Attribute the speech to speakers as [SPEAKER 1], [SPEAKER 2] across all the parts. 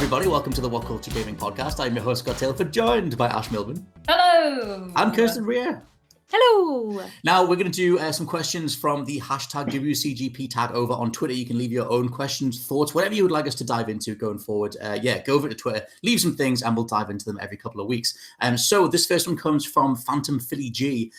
[SPEAKER 1] everybody. Welcome to the WhatCulture Gaming Podcast. I'm your host, Scott Taylor, joined by Ash Milburn.
[SPEAKER 2] Hello!
[SPEAKER 1] And Kirsten Rea.
[SPEAKER 3] Hello!
[SPEAKER 1] Now, we're going to do some questions from the hashtag WCGP tag over on Twitter. You can leave your own questions, thoughts, whatever you would like us to dive into going forward. Go over to Twitter, leave some things, and we'll dive into them every couple of weeks. So this first one comes from Phantom Philly G,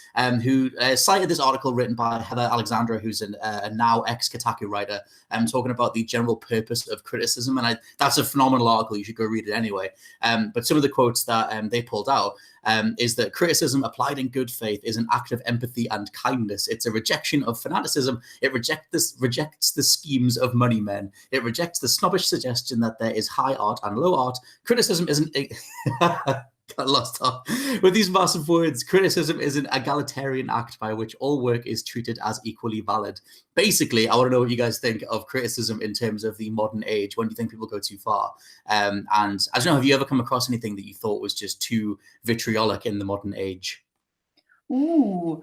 [SPEAKER 1] who cited this article written by Heather Alexandra, who's a now ex-Kotaku writer, talking about the general purpose of criticism. And that's a phenomenal article. You should go read it anyway. But some of the quotes that they pulled out is that criticism applied in good faith is an act of empathy and kindness. It's a rejection of fanaticism. It rejects the schemes of money men. It rejects the snobbish suggestion that there is high art and low art. Criticism isn't... Got lost off. With these massive words, criticism is an egalitarian act by which all work is treated as equally valid. Basically, I want to know what you guys think of criticism in terms of the modern age. When do you think people go too far? And I don't know, have you ever come across anything that you thought was just too vitriolic in the modern age?
[SPEAKER 2] Ooh,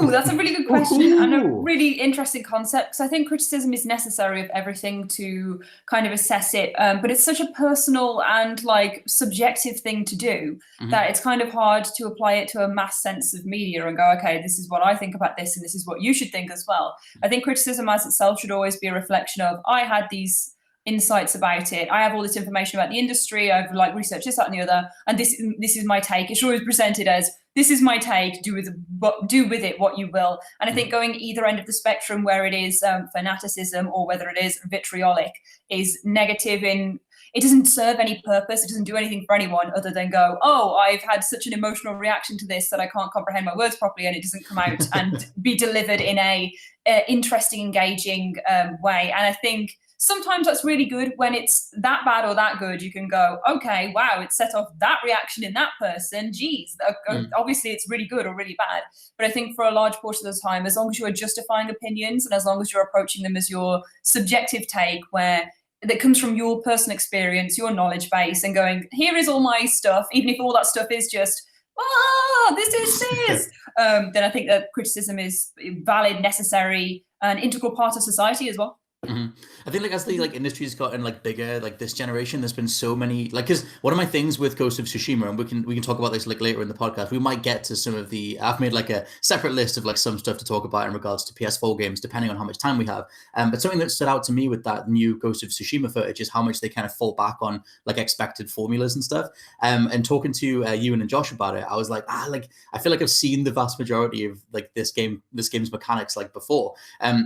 [SPEAKER 2] that's a really good question and a really interesting concept, because I think criticism is necessary of everything to kind of assess it, but it's such a personal and subjective thing to do that it's kind of hard to apply it to a mass sense of media and go, okay, this is what I think about this and this is what you should think as well. I think criticism as itself should always be a reflection of, I had these insights about it, I have all this information about the industry, I've researched this, that and the other, and this is my take. It should always be presented as, this is my take, do with it what you will. And I think going either end of the spectrum, where it is fanaticism or whether it is vitriolic, is negative in, it doesn't serve any purpose, it doesn't do anything for anyone other than go, oh, I've had such an emotional reaction to this that I can't comprehend my words properly, and it doesn't come out and be delivered in a interesting, engaging way. And I think sometimes that's really good. When it's that bad or that good, you can go, okay, wow, it set off that reaction in that person. Geez, obviously it's really good or really bad. But I think for a large portion of the time, as long as you are justifying opinions and as long as you're approaching them as your subjective take, where that comes from your personal experience, your knowledge base, and going, here is all my stuff, even if all that stuff is just, this is this, then I think that criticism is valid, necessary, an integral part of society as well.
[SPEAKER 1] I think as the industry's gotten bigger, this generation, there's been so many, because one of my things with Ghost of Tsushima, and we can talk about this later in the podcast, we might get to some of the, I've made a separate list of some stuff to talk about in regards to PS4 games, depending on how much time we have. But something that stood out to me with that new Ghost of Tsushima footage is how much they kind of fall back on expected formulas and stuff. And talking to Ewan and Josh about it, I was I feel like I've seen the vast majority of this game's mechanics before.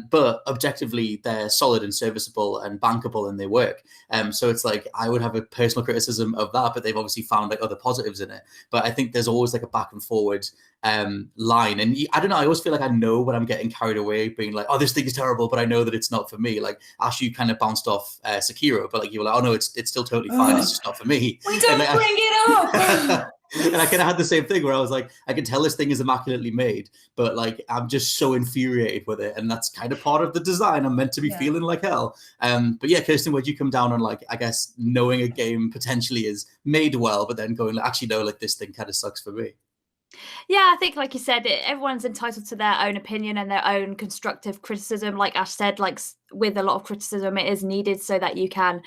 [SPEAKER 1] But objectively, they're solid and serviceable and bankable, and they work. So it's I would have a personal criticism of that, but they've obviously found other positives in it. But I think there's always a back and forward line, and I don't know, I always feel I know when I'm getting carried away, being oh, this thing is terrible, but I know that it's not for me. Ash, you kind of bounced off Sekiro, but you were oh no, it's still totally fine, it's just not for me.
[SPEAKER 2] We don't bring it up.
[SPEAKER 1] And I kind of had the same thing where I was I can tell this thing is immaculately made, but I'm just so infuriated with it, and that's kind of part of the design. I'm meant to be feeling like hell. But yeah, Kirsten, where'd you come down on I guess knowing a game potentially is made well, but then going actually no, this thing kind of sucks for me?
[SPEAKER 3] Yeah, I think, like you said, everyone's entitled to their own opinion and their own constructive criticism. Like Ash said, with a lot of criticism, it is needed so that you can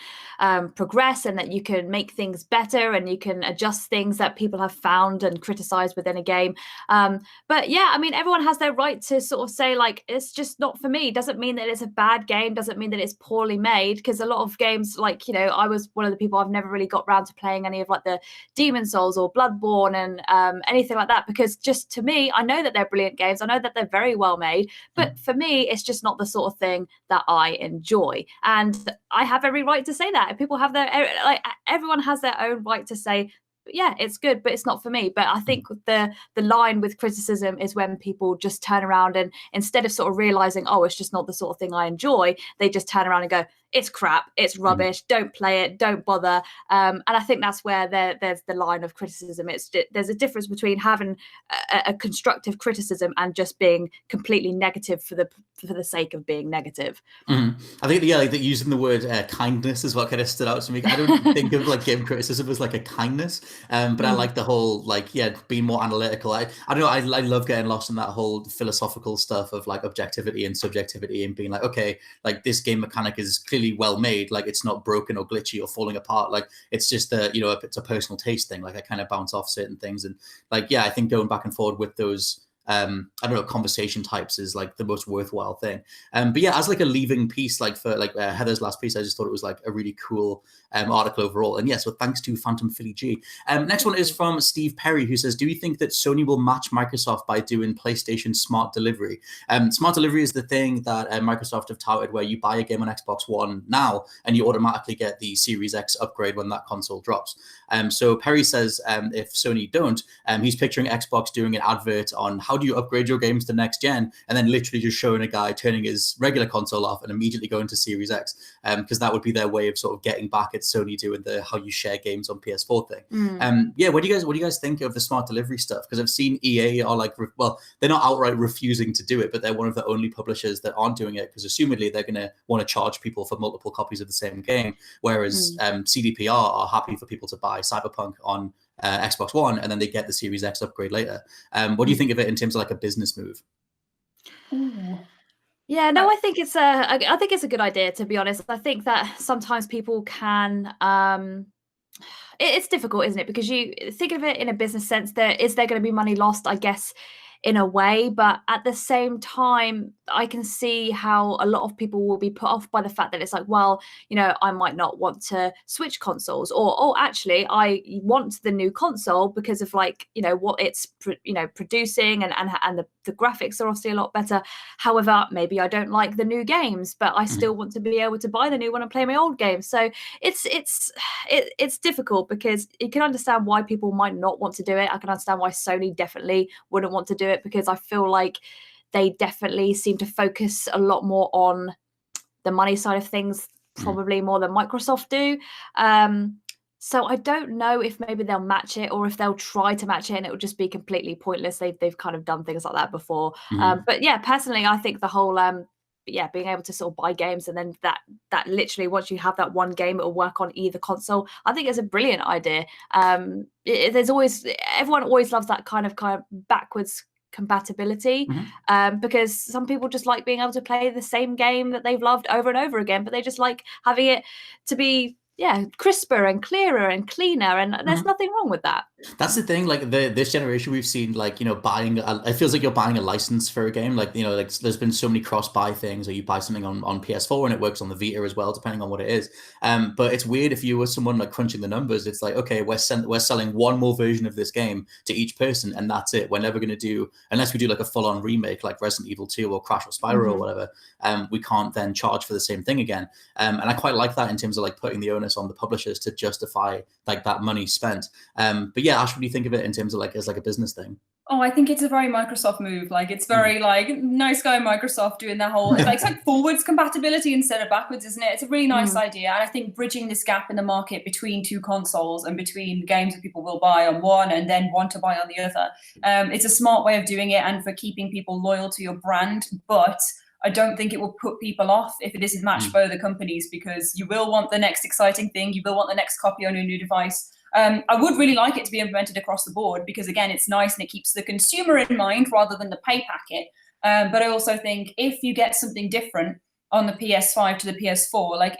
[SPEAKER 3] progress and that you can make things better and you can adjust things that people have found and criticized within a game. But yeah, I mean, everyone has their right to sort of say, it's just not for me. Doesn't mean that it's a bad game, doesn't mean that it's poorly made, because a lot of games, I was one of the people, I've never really got around to playing any of the Demon Souls or Bloodborne and anything like that, because just to me, I know that they're brilliant games. I know that they're very well made, but for me, it's just not the sort of thing that I enjoy. And I have every right to say that. People have everyone has their own right to say, yeah, it's good, but it's not for me. But I think the line with criticism is when people just turn around and instead of sort of realizing, oh, it's just not the sort of thing I enjoy, they just turn around and go, it's crap, it's rubbish, don't play it, don't bother. And I think that's where there's the line of criticism. There's a difference between having a constructive criticism and just being completely negative for the sake of being negative.
[SPEAKER 1] I think that using the word kindness is what kind of stood out to me. I don't think of game criticism as a kindness, but I like the whole being more analytical. I don't know, I love getting lost in that whole philosophical stuff of objectivity and subjectivity and being okay, this game mechanic is clearly clearly well made. Like it's not broken or glitchy or falling apart. Like it's just it's a personal taste thing. Like I kind of bounce off certain things, and like I think going back and forward with those I don't know, conversation types is like the most worthwhile thing. But yeah, as like a leaving piece, like for like Heather's last piece, I just thought it was like a really cool article overall. And yeah, so thanks to Phantom Philly G. Next one is from Steve Perry, who says, do you think that Sony will match Microsoft by doing PlayStation Smart Delivery? Smart Delivery is the thing that Microsoft have touted, where you buy a game on Xbox One now and you automatically get the Series X upgrade when that console drops. So Perry says if Sony don't, he's picturing Xbox doing an advert on how do you upgrade your games to next gen, and then literally just showing a guy turning his regular console off and immediately going to Series X, because that would be their way of sort of getting back at Sony doing the how you share games on PS4 thing. Yeah, what do you guys think of the smart delivery stuff? Because I've seen EA are like, well, they're not outright refusing to do it, but they're one of the only publishers that aren't doing it, because assumedly they're going to want to charge people for multiple copies of the same game, whereas CDPR are happy for people to buy Cyberpunk on Xbox One, and then they get the Series X upgrade later. What do you think of it in terms of like a business move?
[SPEAKER 2] Ooh.
[SPEAKER 3] Yeah, no, I think it's a good idea, to be honest. I think that sometimes people can it's difficult, isn't it? Because you think of it in a business sense, there going to be money lost, I guess, in a way, but at the same time, I can see how a lot of people will be put off by the fact that it's like, well, I might not want to switch consoles, or actually I want the new console because of like, what it's producing, and the graphics are obviously a lot better. However, maybe I don't like the new games, but I still want to be able to buy the new one and play my old games. So it's difficult, because you can understand why people might not want to do it. I can understand why Sony definitely wouldn't want to do it, because I feel like they definitely seem to focus a lot more on the money side of things, probably more than Microsoft do. So I don't know if maybe they'll match it, or if they'll try to match it and it will just be completely pointless. They've kind of done things like that before. But yeah, personally, I think the whole being able to sort of buy games, and then that literally, once you have that one game, it will work on either console, I think it's a brilliant idea. Everyone always loves that kind of backwards compatibility, because some people just like being able to play the same game that they've loved over and over again, but they just like having it to be crisper and clearer and cleaner, and there's nothing wrong with that.
[SPEAKER 1] That's the thing. Like this generation, we've seen like buying. It feels like you're buying a license for a game. Like like there's been so many cross-buy things, or you buy something on PS4 and it works on the Vita as well, depending on what it is. But it's weird if you were someone like crunching the numbers. It's like, okay, we're selling one more version of this game to each person, and that's it. We're never going to do, unless we do like a full-on remake, like Resident Evil 2 or Crash or Spyro or whatever. We can't then charge for the same thing again. And I quite like that in terms of like putting the onus on the publishers to justify like that money spent. But yeah, Ash, what do you think of it in terms of like as like a business thing?
[SPEAKER 2] Oh, I think it's a very Microsoft move. Like it's very like nice guy Microsoft doing that whole, it's like forwards compatibility instead of backwards, isn't it? It's a really nice idea. And I think bridging this gap in the market between two consoles and between games that people will buy on one and then want to buy on the other, it's a smart way of doing it, and for keeping people loyal to your brand. But I don't think it will put people off if it isn't matched by other companies, because you will want the next exciting thing. You will want the next copy on your new device. I would really like it to be implemented across the board, because again, it's nice and it keeps the consumer in mind rather than the pay packet. But I also think if you get something different on the PS5 to the PS4, like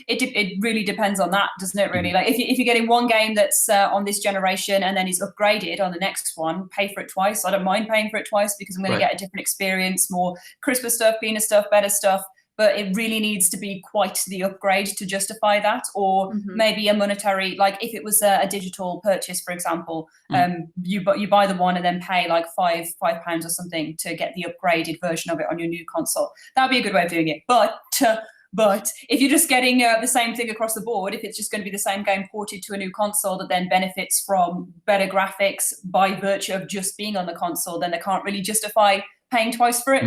[SPEAKER 2] it really depends on that, doesn't it? Really, like if you're getting one game that's on this generation and then is upgraded on the next one, pay for it twice. I don't mind paying for it twice, because I'm going to get a different experience, more crisper stuff, cleaner stuff, better stuff. But it really needs to be quite the upgrade to justify that, or maybe a monetary, like if it was a digital purchase, for example, you buy the one and then pay like £5 or something to get the upgraded version of it on your new console. That would be a good way of doing it. But if you're just getting the same thing across the board, if it's just going to be the same game ported to a new console that then benefits from better graphics by virtue of just being on the console, then they can't really justify paying twice for it.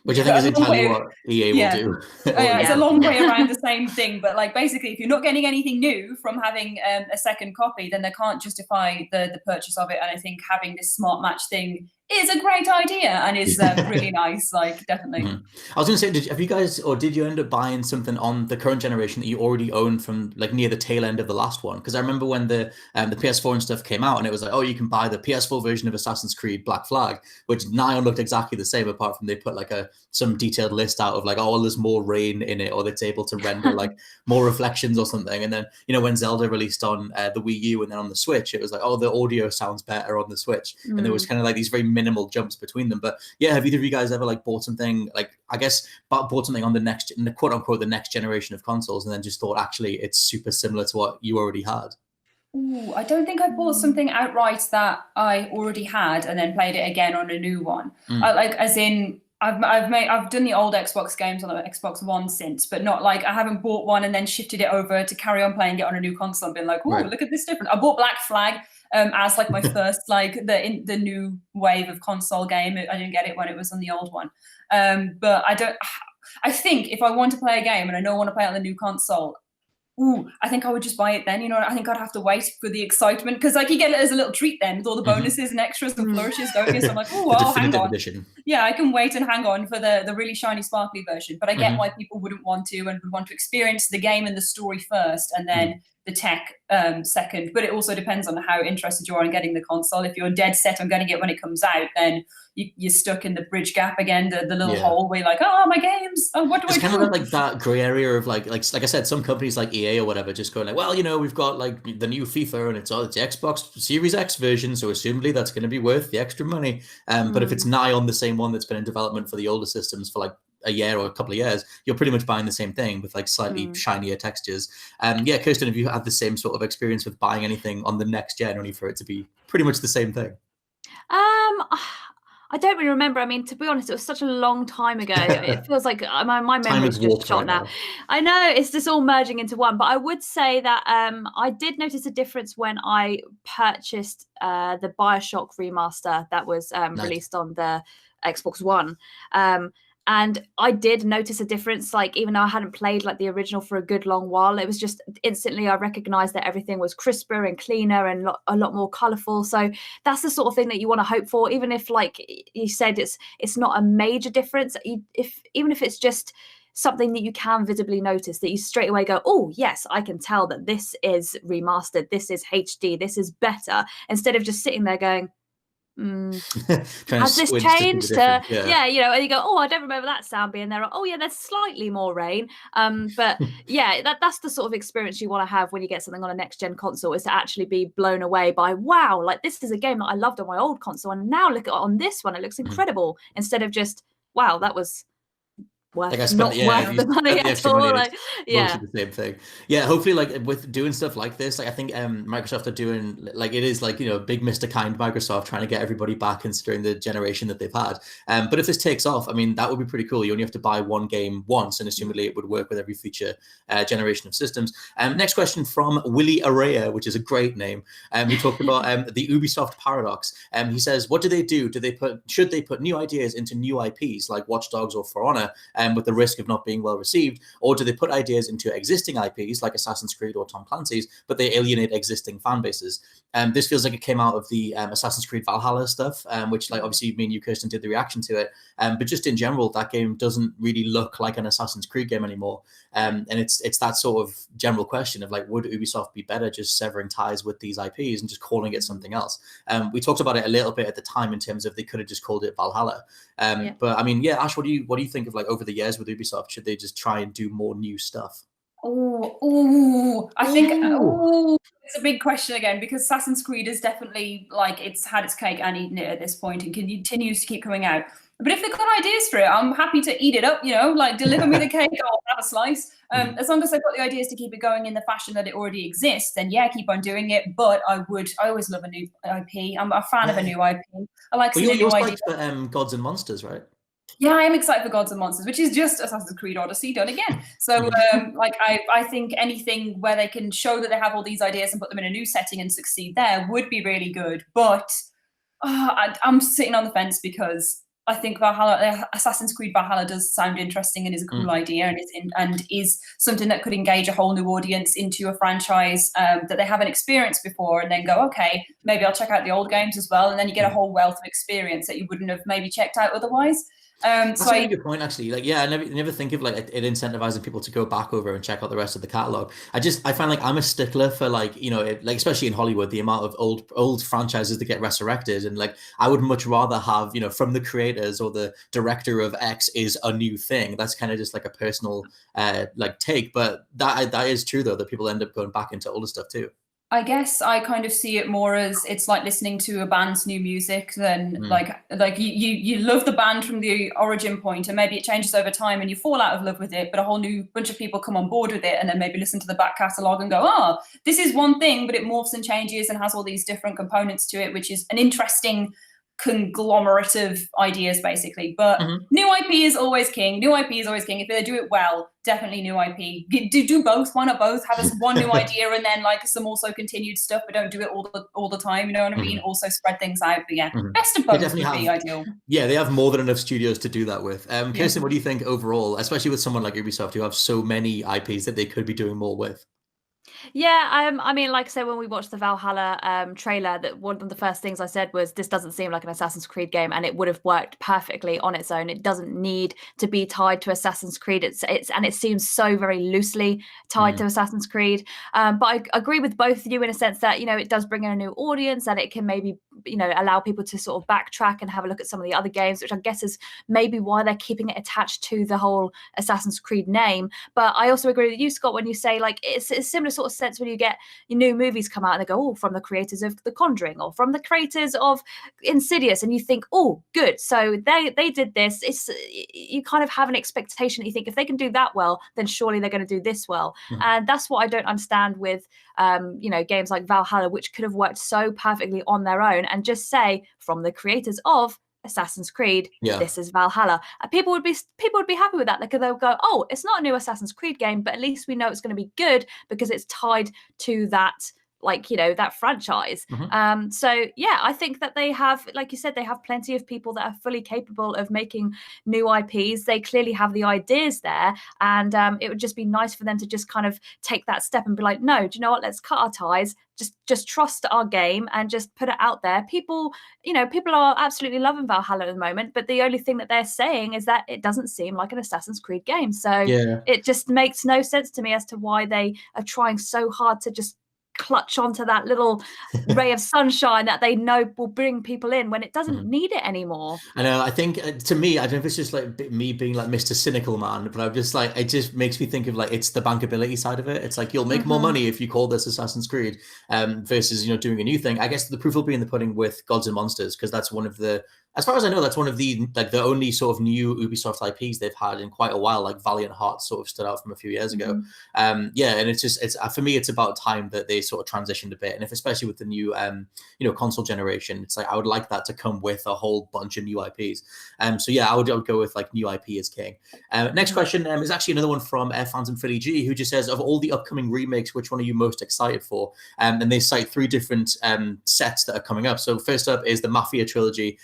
[SPEAKER 1] Which I think is entirely what EA will do.
[SPEAKER 2] It's a long way around the same thing. But like basically, if you're not getting anything new from having a second copy, then they can't justify the purchase of it. And I think having this smart match thing is a great idea and is really nice. Like, definitely.
[SPEAKER 1] I was going to say, have you guys, or did you end up buying something on the current generation that you already owned from like near the tail end of the last one? Because I remember when the PS4 and stuff came out, and it was like, oh, you can buy the PS4 version of Assassin's Creed Black Flag, which nigh on looked exactly the same, apart from they put like some detailed list out of like, oh, there's more rain in it, or it's able to render like more reflections or something. And then, you know, when Zelda released on the Wii U and then on the Switch, it was like, oh, the audio sounds better on the Switch. And there was kind of like these very minimal jumps between them. But yeah, have either of you guys ever like bought something, like, I guess bought something on the quote unquote the next generation of consoles, and then just thought actually it's super similar to what you already had?
[SPEAKER 2] Ooh, I don't think I bought something outright that I already had and then played it again on a new one. Like, as in, I've done the old Xbox games on the Xbox One since, but not like, I haven't bought one and then shifted it over to carry on playing it on a new console and been like, oh, look at this different. I bought Black Flag as like my first like the new wave of console game. I didn't get it when it was on the old one, but I think if I want to play a game and I don't want to play it on the new console, I think I would just buy it then. You know, I think I'd have to wait for the excitement, because like you get it as a little treat then with all the bonuses and extras and flourishes going in. So I'm like, oh, I'll hang on. Edition. Yeah, I can wait and hang on for the really shiny, sparkly version. But I get why people wouldn't want to, and would want to experience the game and the story first, and then the tech second. But it also depends on how interested you are in getting the console. If you're dead set on getting it when it comes out, then you're stuck in the bridge gap again, the little hole where you're like, oh, my games, what do I do? It's kind of
[SPEAKER 1] like that grey area of like I said, some companies like EA or whatever just going like, well, you know, we've got like the new FIFA and it's the Xbox Series X version, so assumably that's going to be worth the extra money. But if it's nigh on the same one that's been in development for the older systems for like a year or a couple of years, you're pretty much buying the same thing with like slightly shinier textures. Yeah, Kirsten, have you had the same sort of experience with buying anything on the next gen only for it to be pretty much the same thing?
[SPEAKER 3] I don't really remember. I mean, to be honest, it was such a long time ago. It feels like my memory's just shot now. I know, it's just all merging into one. But I would say that I did notice a difference when I purchased the BioShock remaster that was released on the Xbox One. And I did notice a difference, like even though I hadn't played like the original for a good long while, it was just instantly I recognized that everything was crisper and cleaner and a lot more colorful. So that's the sort of thing that you want to hope for, even if, like you said, it's not a major difference. Even if it's just something that you can visibly notice, that you straight away go, oh yes, I can tell that this is remastered, this is HD, this is better, instead of just sitting there going, has this changed? Yeah, you know, and you go, oh, I don't remember that sound being there. Oh, yeah, there's slightly more rain. But yeah, that's the sort of experience you want to have when you get something on a next gen console, is to actually be blown away by, wow, like this is a game that I loved on my old console, and now look at it on this one, it looks incredible. Instead of just, wow, that was worth the money at all. Like,
[SPEAKER 1] the same thing. Yeah, hopefully, like with doing stuff like this, like I think Microsoft are doing, like, it is like, you know, big Mr. Kind Microsoft trying to get everybody back considering the generation that they've had. But if this takes off, I mean, that would be pretty cool. You only have to buy one game once, and assumably it would work with every future generation of systems. Next question from Willie Araya, which is a great name. He talked about the Ubisoft Paradox. He says, what do they do? Should they put new ideas into new IPs like Watch Dogs or For Honor, with the risk of not being well received, or do they put ideas into existing IPs like Assassin's Creed or Tom Clancy's, but they alienate existing fan bases? This feels like it came out of the Assassin's Creed Valhalla stuff, which, like, obviously me and you, Kirsten, did the reaction to it. But just in general, that game doesn't really look like an Assassin's Creed game anymore. And it's that sort of general question of like, would Ubisoft be better just severing ties with these IPs and just calling it something else? We talked about it a little bit at the time in terms of they could have just called it Valhalla. But I mean, yeah, Ash, what do you think of, like, over the years with Ubisoft? Should they just try and do more new stuff?
[SPEAKER 2] I think it's a big question again, because Assassin's Creed is definitely, like, it's had its cake and eaten it at this point and continues to keep coming out. But if they've got ideas for it, I'm happy to eat it up, you know, like, deliver me the cake, I'll have a slice. As long as they've got the ideas to keep it going in the fashion that it already exists, then yeah, keep on doing it. But I always love a new IP. I'm a fan of a new IP. I like some new ideas.
[SPEAKER 1] For Gods and Monsters, right?
[SPEAKER 2] Yeah, I am excited for Gods and Monsters, which is just Assassin's Creed Odyssey done again. So, like, I think anything where they can show that they have all these ideas and put them in a new setting and succeed there would be really good. But I'm sitting on the fence because I think Valhalla, Assassin's Creed Valhalla does sound interesting and is a cool idea, and is something that could engage a whole new audience into a franchise that they haven't experienced before, and then go, okay, maybe I'll check out the old games as well, and then you get a whole wealth of experience that you wouldn't have maybe checked out otherwise.
[SPEAKER 1] That's a really good point, actually. Like, yeah, I never think of like it incentivizing people to go back over and check out the rest of the catalog. I find like I'm a stickler for like, like especially in Hollywood, the amount of old franchises that get resurrected, and like I would much rather have from the creators or the director of X is a new thing. That's kind of just like a personal like take, but that is true though, that people end up going back into older stuff too.
[SPEAKER 2] I guess I kind of see it more as it's like listening to a band's new music than like you love the band from the origin point, and maybe it changes over time and you fall out of love with it, but a whole new bunch of people come on board with it and then maybe listen to the back catalogue and go, oh, this is one thing, but it morphs and changes and has all these different components to it, which is an interesting conglomerate of ideas basically. But new IP is always king. If they do it well, definitely new IP. Do both. Why not both? Have us one new idea and then like some also continued stuff, but don't do it all the time. You know what I mean? Also spread things out. But yeah, best of both would be ideal.
[SPEAKER 1] Yeah, they have more than enough studios to do that with. Kirsten, what do you think overall, especially with someone like Ubisoft who have so many IPs that they could be doing more with?
[SPEAKER 3] Yeah, I mean, like I said, when we watched the Valhalla trailer, that one of the first things I said was, this doesn't seem like an Assassin's Creed game, and it would have worked perfectly on its own. It doesn't need to be tied to Assassin's Creed. And it seems so very loosely tied to Assassin's Creed. But I agree with both of you in a sense that, it does bring in a new audience, and it can maybe, allow people to sort of backtrack and have a look at some of the other games, which I guess is maybe why they're keeping it attached to the whole Assassin's Creed name. But I also agree with you, Scott, when you say like it's a similar sort of sense when you get new movies come out and they go, oh, from the creators of The Conjuring or from the creators of Insidious, and you think, oh, good, so they did this. You kind of have an expectation that you think if they can do that well, then surely they're going to do this well. And that's what I don't understand with games like Valhalla, which could have worked so perfectly on their own, and just say from the creators of Assassin's Creed, this is Valhalla. People would be happy with that. They'll go, oh, it's not a new Assassin's Creed game, but at least we know it's going to be good because it's tied to that, that franchise. So yeah, I think that they have, like you said, they have plenty of people that are fully capable of making new IPs. They clearly have the ideas there, and it would just be nice for them to just kind of take that step and be like, no, do you know what? Let's cut our ties. Just trust our game and just put it out there. People are absolutely loving Valhalla at the moment, but the only thing that they're saying is that it doesn't seem like an Assassin's Creed game. So it just makes no sense to me as to why they are trying so hard to just clutch onto that little ray of sunshine that they know will bring people in when it doesn't need it anymore.
[SPEAKER 1] I know. I think to me, I don't know if it's just like me being like Mr. Cynical Man, but I'm just like, it just makes me think of like, it's the bankability side of it. It's like, you'll make more money if you call this Assassin's Creed versus, doing a new thing. I guess the proof will be in the pudding with Gods and Monsters, because that's one of the, as far as I know, that's one of the like the only sort of new Ubisoft IPs they've had in quite a while. Like Valiant Hearts sort of stood out from a few years ago. And it's for me, it's about time that they sort of transitioned a bit. And if especially with the new console generation, it's like I would like that to come with a whole bunch of new IPs. So yeah, I would go with like new IP as king. Next question is actually another one from fans in Philly G, who just says, of all the upcoming remakes, which one are you most excited for? And they cite 3 different sets that are coming up. So first up is the Mafia trilogy.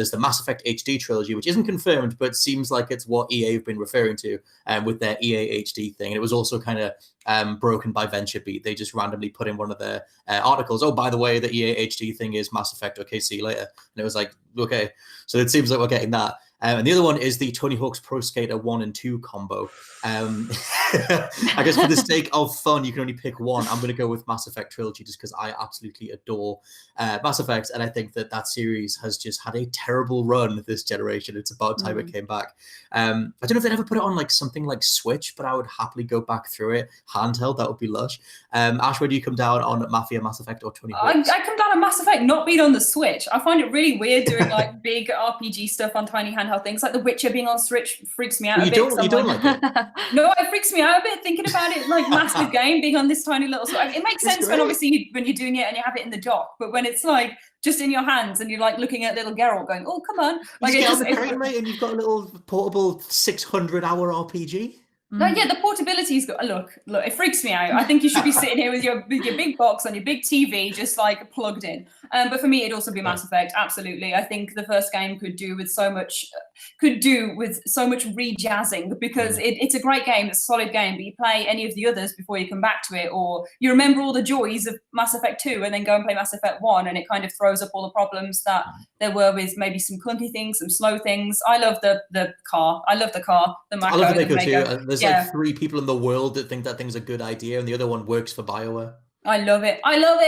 [SPEAKER 1] There's the Mass Effect HD trilogy, which isn't confirmed, but seems like it's what EA have been referring to with their EA HD thing. And it was also kind of broken by VentureBeat. They just randomly put in one of their articles, oh, by the way, the EA HD thing is Mass Effect. Okay, see you later. And it was like, okay. So it seems like we're getting that. And the other one is the Tony Hawk's Pro Skater 1 and 2 combo. I guess for the sake of fun, you can only pick one. I'm going to go with Mass Effect Trilogy just because I absolutely adore Mass Effect. And I think that series has just had a terrible run this generation. It's about time it came back. I don't know if they'd ever put it on like something like Switch, but I would happily go back through it. Handheld, that would be lush. Ash, where do you come down on Mafia, Mass Effect, or Tony Hawk?
[SPEAKER 2] I come down on Mass Effect not being on the Switch. I find it really weird doing like big RPG stuff on tiny handheld things. Like The Witcher being on Switch freaks me out a bit.
[SPEAKER 1] You don't like it?
[SPEAKER 2] No, it freaks me out a bit thinking about it, like massive game being on this tiny little. It makes sense when obviously when you're doing it and you have it in the dock, but when it's like just in your hands and you're like looking at little Geralt going, oh, come on. Like
[SPEAKER 1] you get on the train, mate, and you've got a little portable 600-hour RPG.
[SPEAKER 2] No, yeah, the portability's got. Look, it freaks me out. I think you should be sitting here with your big box on your big TV, just like plugged in. But for me, it'd also be Mass Effect. Absolutely, I think the first game could do with so much rejazzing, because it's a great game, it's a solid game. But you play any of the others before you come back to it, or you remember all the joys of Mass Effect 2 and then go and play Mass Effect 1, and it kind of throws up all the problems that there were with maybe some clunky things, some slow things. I love the car. I love the car. The Mako,
[SPEAKER 1] I love the Mako too.
[SPEAKER 2] There's
[SPEAKER 1] like 3 people in the world that think that thing's a good idea, and the other one works for BioWare.
[SPEAKER 2] I love it. I love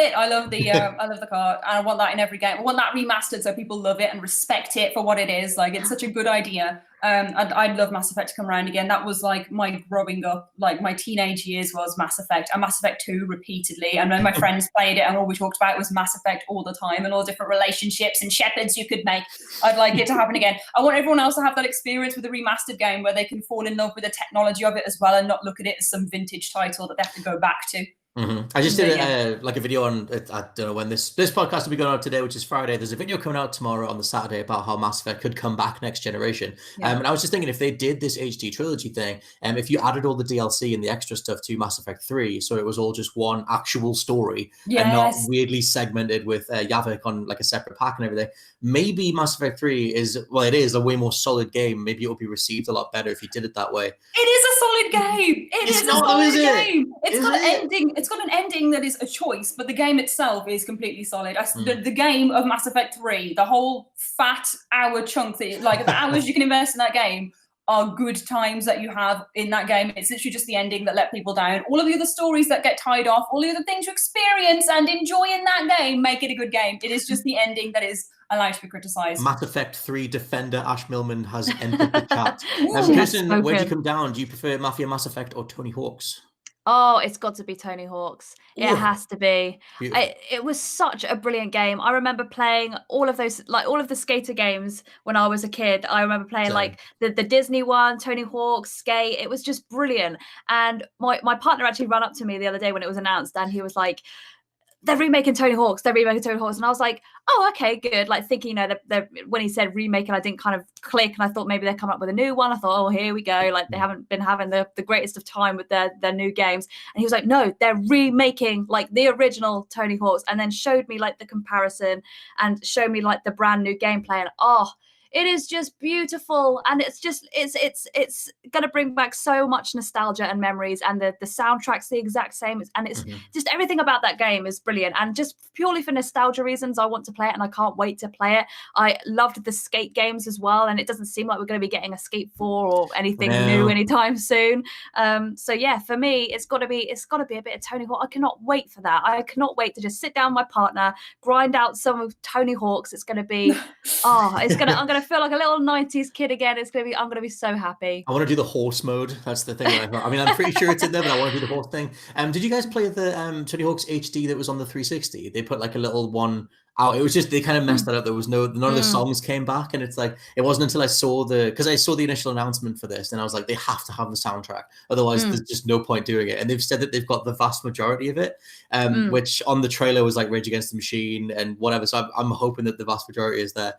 [SPEAKER 2] the I love the car, and I want that in every game. I want that remastered so people love it and respect it for what it is. Like, it's such a good idea. I'd love Mass Effect to come around again. That was like my growing up, like my teenage years was Mass Effect, and Mass Effect 2 repeatedly. And when my friends played it, and all we talked about was Mass Effect all the time, and all different relationships and shepherds you could make. I'd like it to happen again. I want everyone else to have that experience with a remastered game where they can fall in love with the technology of it as well, and not look at it as some vintage title that they have to go back to.
[SPEAKER 1] I just did a video on, I don't know when this podcast will be going out today, which is Friday. There's a video coming out tomorrow on the Saturday about how Mass Effect could come back next generation. And I was just thinking, if they did this HD trilogy thing, if you added all the DLC and the extra stuff to Mass Effect 3, so it was all just one actual story and not weirdly segmented with Yavik on like a separate pack and everything, maybe Mass Effect 3 is a way more solid game. Maybe it will be received a lot better if you did it that way.
[SPEAKER 2] It is a solid game. It's a solid game. It's got an ending. It's got an ending that is a choice, but the game itself is completely solid. The game of Mass Effect 3, the whole fat hour chunk, like the hours you can invest in that game, are good times that you have in that game. It's literally just the ending that let people down. All of the other stories that get tied off, all the other things you experience and enjoy in that game make it a good game. It is just the ending that is allowed to be criticised.
[SPEAKER 1] Mass Effect 3 defender Ash Millman has entered the chat. Kirsten, where do you come down? Do you prefer Mafia Mass Effect or Tony Hawk's?
[SPEAKER 3] Oh, it's got to be Tony Hawk's. It has to be. It was such a brilliant game. I remember playing all of the skater games when I was a kid. I remember playing like the Disney one, Tony Hawk's, Skate. It was just brilliant. And my partner actually ran up to me the other day when it was announced, and he was like, they're remaking Tony Hawk's. And I was like, oh, okay, good. Like thinking, when he said remaking, I didn't kind of click, and I thought maybe they're coming up with a new one. I thought, oh, here we go. Like they haven't been having the greatest of time with their new games. And he was like, no, they're remaking like the original Tony Hawk's, and then showed me like the comparison and showed me like the brand new gameplay. And it is just beautiful, and it's going to bring back so much nostalgia and memories, and the soundtrack's the exact same, and it's just everything about that game is brilliant. And just purely for nostalgia reasons, I want to play it, and I can't wait to play it. I loved the Skate games as well, and it doesn't seem like we're going to be getting a Skate 4 or anything new anytime soon. So yeah, for me, it's got to be a bit of Tony Hawk. I cannot wait for that. I cannot wait to just sit down with my partner, grind out some of Tony Hawk's. It's going to be I'm going to feel like a little 90s kid again. I'm gonna be so happy. I
[SPEAKER 1] want to do the horse mode. That's the thing. I mean, I'm pretty sure it's in there, but I want to do the horse thing. Did you guys play the Tony Hawk's HD that was on the 360? They put like a little one out. It was just, they kind of messed that up. There was none of the songs came back, and it's like, it wasn't until I saw the initial announcement for this, and I was like, they have to have the soundtrack, otherwise there's just no point doing it. And they've said that they've got the vast majority of it, which on the trailer was like Rage Against the Machine and whatever. So I'm hoping that the vast majority is there.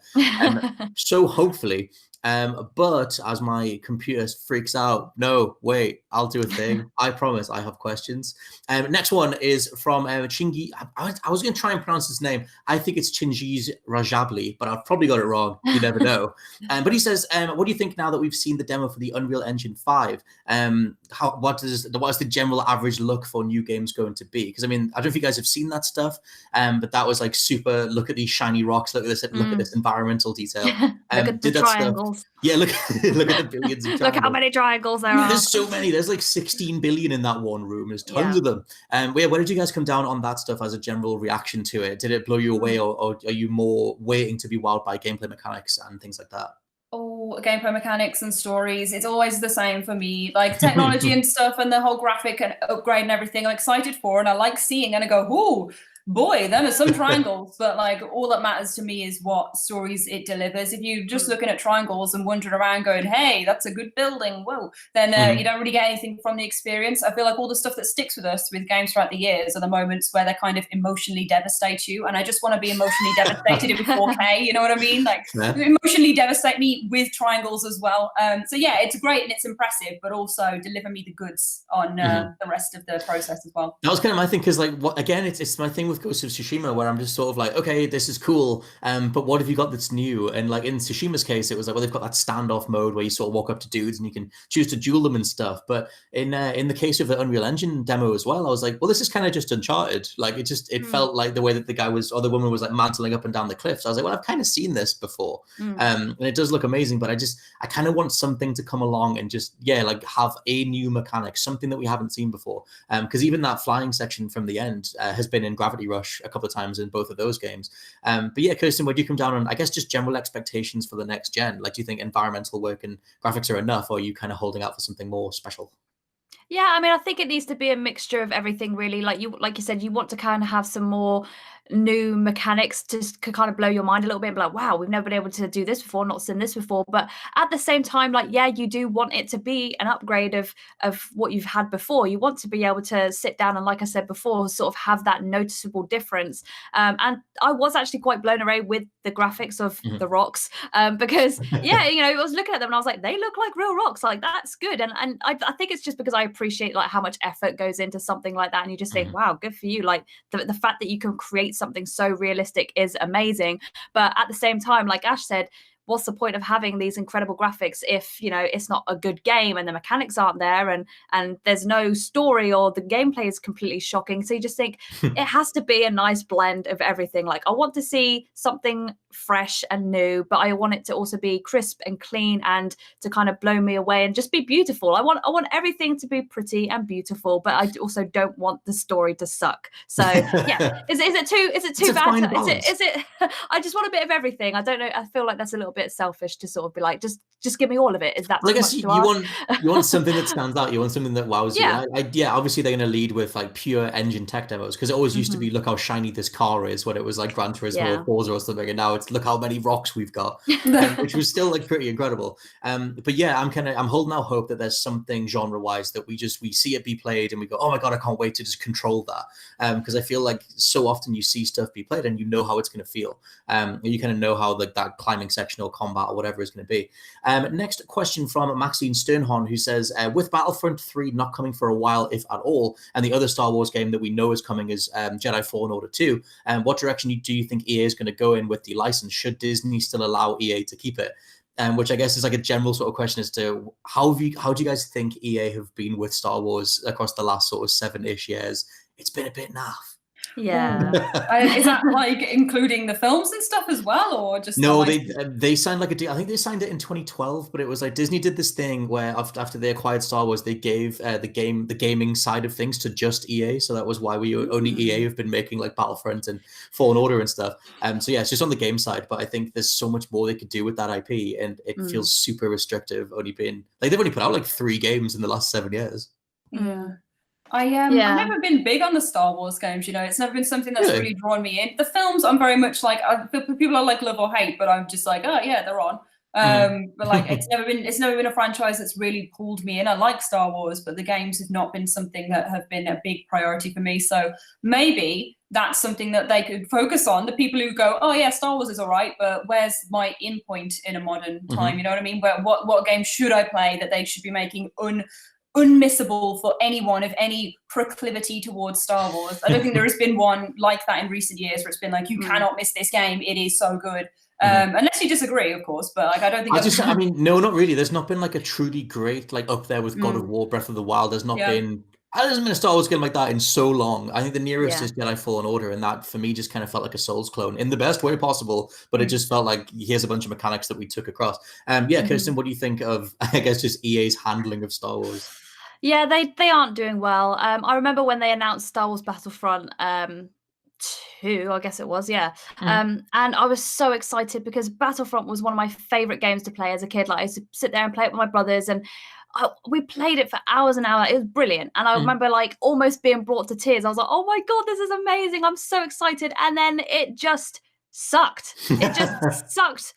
[SPEAKER 1] So hopefully. But as my computer freaks out, no, wait, I'll do a thing. I promise I have questions. Next one is from Chingi. I was going to try and pronounce his name. I think it's Chingiz Rajabli, but I've probably got it wrong. You never know. But he says, what do you think now that we've seen the demo for the Unreal Engine 5? What is the general average look for new games going to be? Because I mean, I don't know if you guys have seen that stuff, but that was like super, look at these shiny rocks, look at this environmental detail.
[SPEAKER 3] Look at the triangles.
[SPEAKER 1] Yeah, look at the billions of triangles.
[SPEAKER 3] Look how many triangles there are.
[SPEAKER 1] There's so many. There's like 16 billion in that one room. There's tons of them. Where did you guys come down on that stuff as a general reaction to it? Did it blow you away, or are you more waiting to be wowed by gameplay mechanics and things like that?
[SPEAKER 2] Oh, gameplay mechanics and stories. It's always the same for me. Like technology and stuff and the whole graphic and upgrade and everything I'm excited for, and I like seeing, and I go, ooh, boy, them are some triangles. But like, all that matters to me is what stories it delivers. If you're just looking at triangles and wandering around going, hey, that's a good building, whoa, then you don't really get anything from the experience. I feel like all the stuff that sticks with us with games throughout the years are the moments where they kind of emotionally devastate you. And I just want to be emotionally devastated in 4K, you know what I mean? Like, emotionally devastate me with triangles as well. So yeah, it's great and it's impressive, but also deliver me the goods on the rest of the process as well.
[SPEAKER 1] That was kind of my thing, because like, what, again, it's my thing with Ghost of Tsushima, where I'm just sort of like, okay, this is cool, but what have you got that's new? And like in Tsushima's case, it was like, well, they've got that standoff mode where you sort of walk up to dudes and you can choose to duel them and stuff. But in the case of the Unreal Engine demo as well, I was like, well, this is kind of just Uncharted. Like it felt like the way that the guy was, or the woman was like mantling up and down the cliffs. I was like, well, I've kind of seen this before, and it does look amazing. But I kind of want something to come along and just like have a new mechanic, something that we haven't seen before. Because even that flying section from the end has been in Gravity Rush a couple of times in both of those games. But yeah, Kirsten, would you come down on, I guess, just general expectations for the next gen? Like, do you think environmental work and graphics are enough, or are you kind of holding out for something more special?
[SPEAKER 3] Yeah, I mean, I think it needs to be a mixture of everything, really. Like you said, you want to kind of have some more new mechanics to kind of blow your mind a little bit and be like, wow, we've never been able to do this before, not seen this before. But at the same time, like, yeah, you do want it to be an upgrade of what you've had before. You want to be able to sit down and, like I said before, sort of have that noticeable difference. And I was actually quite blown away with the graphics of the rocks, because yeah, I was looking at them and I was like, they look like real rocks. Like, that's good. And I think it's just because I appreciate like how much effort goes into something like that, and you just think, wow, good for you. Like the fact that you can create something so realistic is amazing. But at the same time, like Ash said, what's the point of having these incredible graphics if it's not a good game and the mechanics aren't there and there's no story, or the gameplay is completely shocking? So you just think it has to be a nice blend of everything. Like, I want to see something fresh and new, but I want it to also be crisp and clean and to kind of blow me away and just be beautiful. I want everything to be pretty and beautiful, but I also don't want the story to suck. So yeah, is it too bad? Is it I just want a bit of everything. I don't know. I feel like that's a little bit selfish to sort of be like, just give me all of it. Is that
[SPEAKER 1] I guess you want something that stands out. You want something that wows you. Obviously they're going to lead with like pure engine tech demos, because it always used to be, look how shiny this car is, when it was like Gran Turismo or Forza or something, and now it's look how many rocks we've got, which was still like pretty incredible. But yeah, I'm holding out hope that there's something genre wise that we see it be played and we go, oh my god, I can't wait to just control that, because I feel like so often you see stuff be played and you know how it's going to feel, you kind of know how like that climbing section or combat or whatever is going to be. Next question from Maxine Sternhorn, who says, with Battlefront 3 not coming for a while, if at all, and the other Star Wars game that we know is coming is Jedi Fallen Order 2, what direction do you think EA is going to go in with the license? Should Disney still allow EA to keep it? Which I guess is like a general sort of question as to how do you guys think EA have been with Star Wars across the last sort of 7-ish years? It's been a bit naff.
[SPEAKER 3] Yeah.
[SPEAKER 2] Is that like including the films and stuff as well, or just
[SPEAKER 1] no? They signed like a deal. I think they signed it in 2012, but it was like Disney did this thing where after they acquired Star Wars, they gave the gaming side of things to just EA. So that was why only EA have been making like Battlefront and Fallen Order and stuff. So yeah, it's just on the game side, but I think there's so much more they could do with that IP, and it feels super restrictive. They've only put out like 3 games in the last 7 years.
[SPEAKER 2] Yeah. I've never been big on the Star Wars games, it's never been something that's really drawn me in. The films, I'm very much like, people are like love or hate, but I'm just like, oh yeah, they're on. But like, it's never been a franchise that's really pulled me in. I like Star Wars, but the games have not been something that have been a big priority for me. So maybe that's something that they could focus on. The people who go, oh yeah, Star Wars is all right, but where's my in point in a modern time? You know what I mean? What game should I play that they should be making unmissable for anyone of any proclivity towards Star Wars? I don't think there has been one like that in recent years where it's been like, you cannot miss this game, it is so good. Unless you disagree, of course, but like, I don't think
[SPEAKER 1] no, not really. There's not been like a truly great, like up there with God of War, Breath of the Wild. There's not been a Star Wars game like that in so long. I think the nearest is Jedi Fallen Order, and that for me just kind of felt like a Souls clone in the best way possible, but it just felt like here's a bunch of mechanics that we took across. Kirsten, what do you think of, I guess, just EA's handling of Star Wars?
[SPEAKER 3] Yeah, they aren't doing well. I remember when they announced Star Wars Battlefront 2, I guess it was, yeah. And I was so excited because Battlefront was one of my favorite games to play as a kid. Like I used to sit there and play it with my brothers, and we played it for hours and hours. It was brilliant. And I remember like almost being brought to tears. I was like, oh my God, this is amazing. I'm so excited. And then it just sucked. It just sucked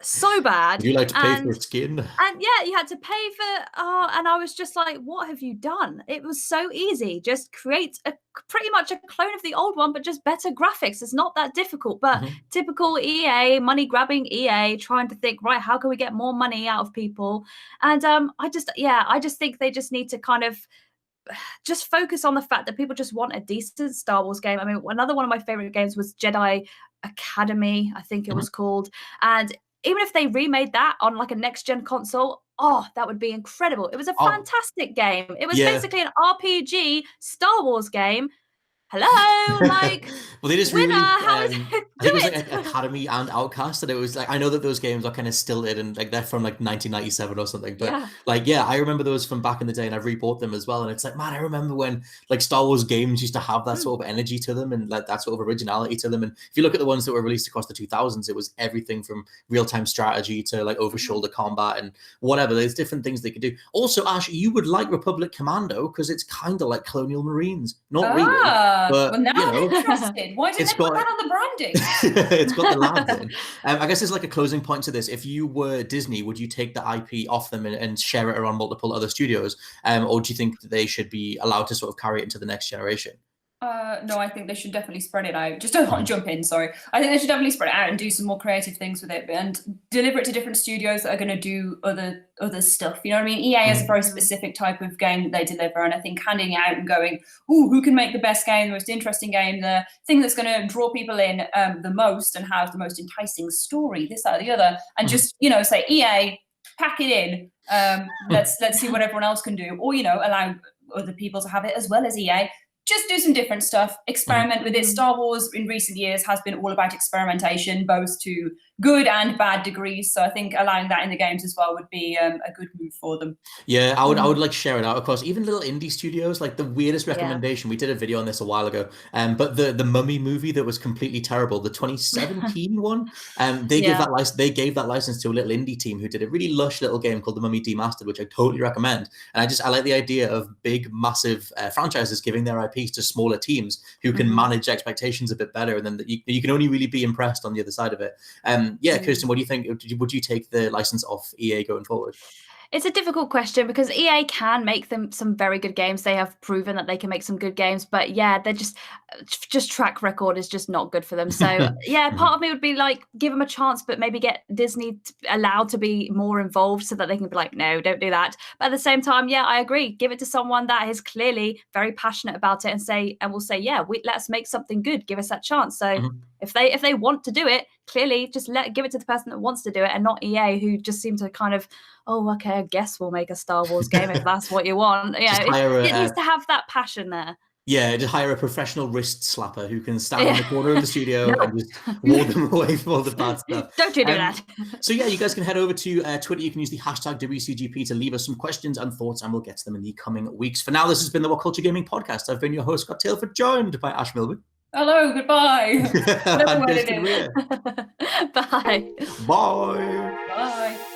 [SPEAKER 3] so bad.
[SPEAKER 1] You like to pay for skin?
[SPEAKER 3] And yeah, you had to pay for, and I was just like, what have you done? It was so easy. Just create pretty much a clone of the old one, but just better graphics. It's not that difficult, but typical EA, money grabbing EA, trying to think, right, how can we get more money out of people? And I just think they just need to kind of just focus on the fact that people just want a decent Star Wars game. I mean, another one of my favorite games was Jedi Academy, I think it was called. And even if they remade that on like a next gen console, that would be incredible. It was a fantastic game. It was basically an RPG Star Wars game. Hello, like,
[SPEAKER 1] well, they just
[SPEAKER 3] winner,
[SPEAKER 1] I think it was like Academy and Outcast, and it was like, I know that those games are kind of stilted and like they're from like 1997 or something, but I remember those from back in the day, and I've rebought them as well. And it's like, man, I remember when like Star Wars games used to have that sort of energy to them and like that sort of originality to them. And if you look at the ones that were released across the 2000s, it was everything from real-time strategy to like over-shoulder combat and whatever. There's different things they could do. Also, Ash, you would like Republic Commando because it's kind of like Colonial Marines, not really. But,
[SPEAKER 2] well, now I'm interested. Why didn't they put that on the branding?
[SPEAKER 1] It's got the lads in. I guess there's like a closing point to this. If you were Disney, would you take the IP off them and share it around multiple other studios? Or do you think that they should be allowed to sort of carry it into the next generation?
[SPEAKER 2] No, I think they should definitely spread it out. Just don't jump in, sorry. I think they should definitely spread it out and do some more creative things with it and deliver it to different studios that are going to do other stuff. You know what I mean? EA is a very specific type of game that they deliver, and I think handing it out and going, who can make the best game, the most interesting game, the thing that's going to draw people in the most and have the most enticing story, this, that, or the other, and just, say, EA, pack it in. Let's see what everyone else can do, or, allow other people to have it as well as EA. Just do some different stuff, experiment with it. Star Wars in recent years has been all about experimentation, both to good and bad degrees. So I think allowing that in the games as well would be a good move for them.
[SPEAKER 1] Yeah, I would like share it out across even little indie studios. Like the weirdest recommendation, we did a video on this a while ago, but the Mummy movie that was completely terrible, the 2017 one, they gave that license to a little indie team who did a really lush little game called The Mummy Demastered, which I totally recommend. And I like the idea of big, massive franchises giving their IPs to smaller teams who can manage expectations a bit better, and then you can only really be impressed on the other side of it. Kirsten, what do you think? Would you take the license off EA going forward?
[SPEAKER 3] It's a difficult question because EA can make them some very good games. They have proven that they can make some good games, but they're just track record is just not good for them. So part of me would be like, give them a chance, but maybe get Disney allowed to be more involved so that they can be like, no, don't do that. But at the same time, I agree. Give it to someone that is clearly very passionate about it and we'll say, let's make something good. Give us that chance. So if they want to do it, clearly just give it to the person that wants to do it and not EA, who just seem to kind of, okay, I guess we'll make a Star Wars game if that's what you want. It needs to have that passion there.
[SPEAKER 1] Yeah, just hire a professional wrist slapper who can stand in the corner of the studio and just ward them away from all the bad stuff.
[SPEAKER 3] Don't you do that.
[SPEAKER 1] So you guys can head over to Twitter. You can use the hashtag WCGP to leave us some questions and thoughts, and we'll get to them in the coming weeks. For now, this has been the WhatCulture Gaming Podcast. I've been your host, Scott Tailford, joined by Ash Milby.
[SPEAKER 2] Hello, goodbye.
[SPEAKER 1] And Kirsten Weir.
[SPEAKER 3] Bye.
[SPEAKER 1] Bye.
[SPEAKER 2] Bye.